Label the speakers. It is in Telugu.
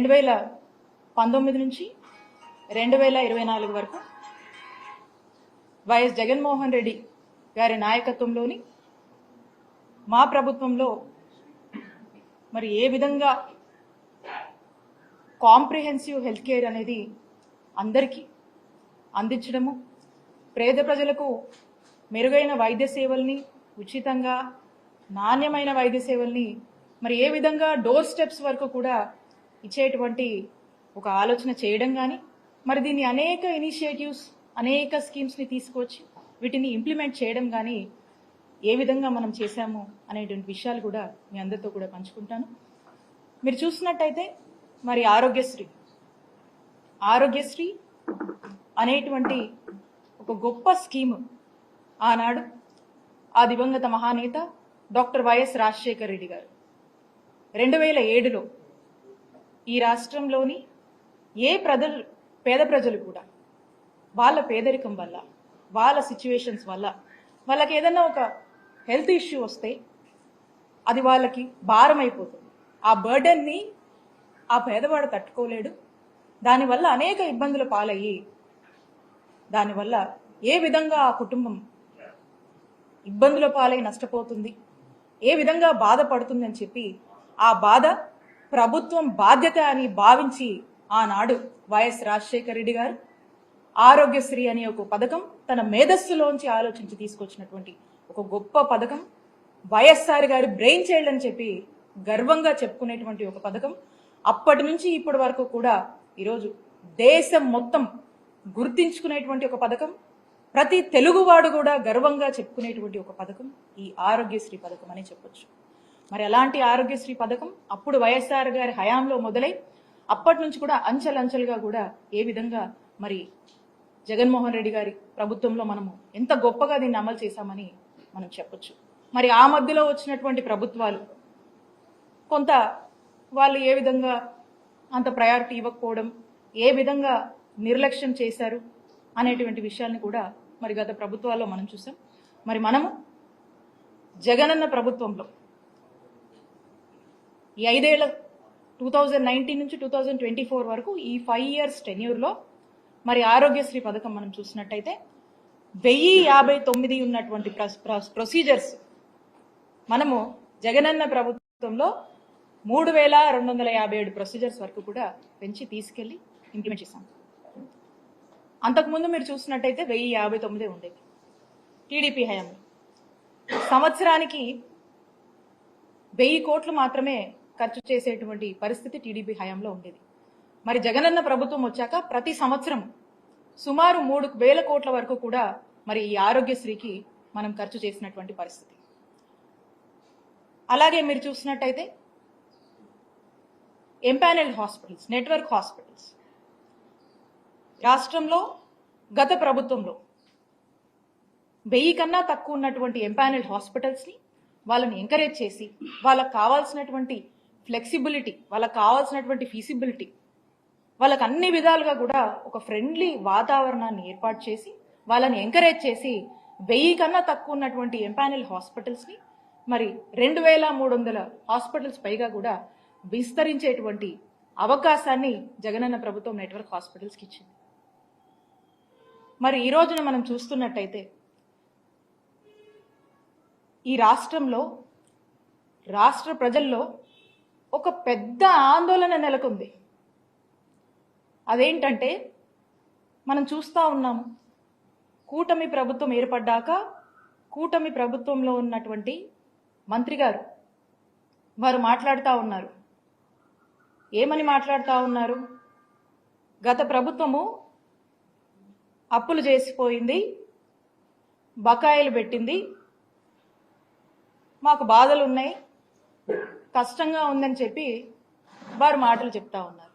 Speaker 1: 2019 నుంచి 2024 వరకు వైఎస్ జగన్మోహన్ రెడ్డి గారి నాయకత్వంలోని మా ప్రభుత్వంలో మరి ఏ విధంగా కాంప్రిహెన్సివ్ హెల్త్ కేర్ అనేది అందరికీ అందించడము, పేద ప్రజలకు మెరుగైన వైద్య సేవల్ని ఉచితంగా నాణ్యమైన వైద్య సేవల్ని మరి ఏ విధంగా డోర్ స్టెప్స్ వరకు కూడా ఇచ్చేటువంటి ఒక ఆలోచన చేయడం కానీ, మరి దీన్ని అనేక ఇనిషియేటివ్స్ అనేక స్కీమ్స్ని తీసుకొచ్చి వీటిని ఇంప్లిమెంట్ చేయడం కానీ ఏ విధంగా మనం చేశాము అనేటువంటి విషయాలు కూడా మీ అందరితో కూడా పంచుకుంటాను. మీరు చూసినట్టయితే మరి ఆరోగ్యశ్రీ అనేటువంటి ఒక గొప్ప స్కీము ఆనాడు ఆ దివంగత మహానేత డాక్టర్ వైఎస్ రాజశేఖర్ రెడ్డి గారు 2007లో ఈ రాష్ట్రంలోని పేద ప్రజలు కూడా వాళ్ళ పేదరికం వల్ల, వాళ్ళ సిచ్యువేషన్స్ వల్ల, వాళ్ళకి ఏదైనా ఒక హెల్త్ ఇష్యూ వస్తే అది వాళ్ళకి భారం అయిపోతుంది. ఆ బర్డన్ని ఆ పేదవాడు తట్టుకోలేడు. దానివల్ల అనేక ఇబ్బందులు పాలయ్యి దానివల్ల ఏ విధంగా ఆ కుటుంబం ఇబ్బందుల పాలై నష్టపోతుంది, ఏ విధంగా బాధపడుతుంది అని చెప్పి ఆ బాధ ప్రభుత్వం బాధ్యత అని భావించి ఆనాడు వైఎస్ రాజశేఖర రెడ్డి గారు ఆరోగ్యశ్రీ అనే ఒక పథకం తన మేధస్సులోంచి ఆలోచించి తీసుకొచ్చినటువంటి ఒక గొప్ప పథకం, వైఎస్ఆర్ గారి బ్రెయిన్ చైల్డ్ అని చెప్పి గర్వంగా చెప్పుకునేటువంటి ఒక పథకం. అప్పటి నుంచి ఇప్పటి వరకు కూడా ఈరోజు దేశం మొత్తం గుర్తించుకునేటువంటి ఒక పథకం, ప్రతి తెలుగువాడు కూడా గర్వంగా చెప్పుకునేటువంటి ఒక పథకం ఈ ఆరోగ్యశ్రీ పథకం అని చెప్పొచ్చు. మరి అలాంటి ఆరోగ్యశ్రీ పథకం అప్పుడు వైఎస్ఆర్ గారి హయాంలో మొదలై అప్పటి నుంచి కూడా అంచెలంచెలుగా కూడా ఏ విధంగా మరి జగన్మోహన్ రెడ్డి గారి ప్రభుత్వంలో మనము ఎంత గొప్పగా దీన్ని అమలు చేశామని మనం చెప్పొచ్చు. మరి ఆ మధ్యలో వచ్చినటువంటి ప్రభుత్వాలు కొంత వాళ్ళు ఏ విధంగా అంత ప్రయారిటీ ఇవ్వకపోవడం, ఏ విధంగా నిర్లక్ష్యం చేశారు అనేటువంటి విషయాన్ని కూడా మరి గత ప్రభుత్వాల్లో మనం చూసాం. మరి మనము జగనన్న ప్రభుత్వంలో ఈ 5 ఏళ్ల 2019 నుంచి 2024 వరకు ఈ 5 years టెన్యూర్లో మరి ఆరోగ్యశ్రీ పథకం మనం చూసినట్టయితే 1059 ఉన్నటువంటి ప్రొసీజర్స్ మనము జగనన్న ప్రభుత్వంలో 3257 ప్రొసీజర్స్ వరకు కూడా పెంచి తీసుకెళ్లి ఇంప్లిమెంట్ చేశాం. అంతకుముందు మీరు చూసినట్టయితే 1059 ఉండేది టీడీపీ హయాంలో. సంవత్సరానికి 1000 కోట్లు మాత్రమే ఖర్చు చేసేటువంటి పరిస్థితి టీడీపీ హయాంలో ఉండేది. మరి జగనన్న ప్రభుత్వం వచ్చాక ప్రతి సంవత్సరం సుమారు 3000 కోట్ల వరకు కూడా మరి ఈ ఆరోగ్యశ్రీకి మనం ఖర్చు చేసినటువంటి పరిస్థితి. అలాగే మీరు చూసినట్టయితే ఎంపానెల్డ్ హాస్పిటల్స్, నెట్వర్క్ హాస్పిటల్స్ రాష్ట్రంలో గత ప్రభుత్వంలో 1000 కన్నా తక్కువ ఉన్నటువంటి ఎంపానెల్డ్ హాస్పిటల్స్ని వాళ్ళని ఎంకరేజ్ చేసి వాళ్ళకు కావాల్సినటువంటి ఫ్లెక్సిబిలిటీ, వాళ్ళకు కావాల్సినటువంటి ఫీసిబిలిటీ, వాళ్ళకు అన్ని విధాలుగా కూడా ఒక ఫ్రెండ్లీ వాతావరణాన్ని ఏర్పాటు చేసి వాళ్ళని ఎంకరేజ్ చేసి 1000 కన్నా తక్కువ ఉన్నటువంటి ఎంపానెల్ హాస్పిటల్స్ని మరి 2300 హాస్పిటల్స్ పైగా కూడా విస్తరించేటువంటి అవకాశాన్ని జగనన్న ప్రభుత్వం నెట్వర్క్ హాస్పిటల్స్కి ఇచ్చింది. మరి ఈ రోజున మనం చూస్తున్నట్టయితే ఈ రాష్ట్రంలో రాష్ట్ర ప్రజల్లో ఒక పెద్ద ఆందోళన నెలకొంది. అదేంటంటే మనం చూస్తూ ఉన్నాము, కూటమి ప్రభుత్వం ఏర్పడ్డాక కూటమి ప్రభుత్వంలో ఉన్నటువంటి మంత్రి గారు వారు మాట్లాడుతూ ఉన్నారు. ఏమని మాట్లాడుతూ ఉన్నారు? గత ప్రభుత్వము అప్పులు చేసిపోయింది, బకాయిలు పెట్టింది, మాకు బాధలు ఉన్నాయి, కష్టంగా ఉందని చెప్పి వారు మాటలు చెప్తా ఉన్నారు.